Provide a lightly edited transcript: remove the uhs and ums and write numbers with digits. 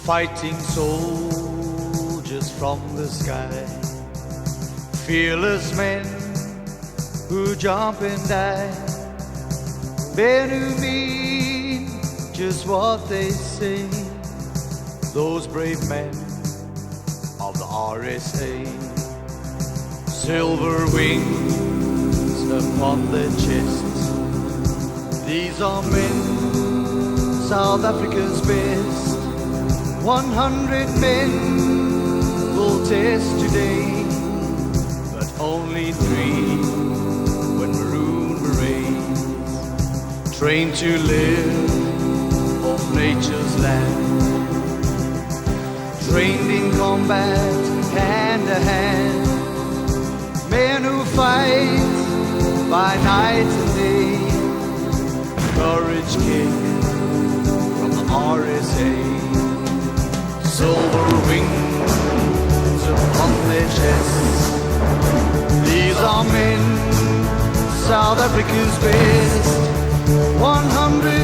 fighting soldiers from the sky, fearless men who jump and die. Men who mean just what they say, those brave men of the RSA. Silver wings upon their chests, these are men, South Africa's best. 100 men will test today, but only 3 when maroon berets, trained to live off nature's land, trained in combat hand to hand. Men who fight by night and day, courage king from the RSA. Silver wings upon their chests, these are men, South Africa's best. 100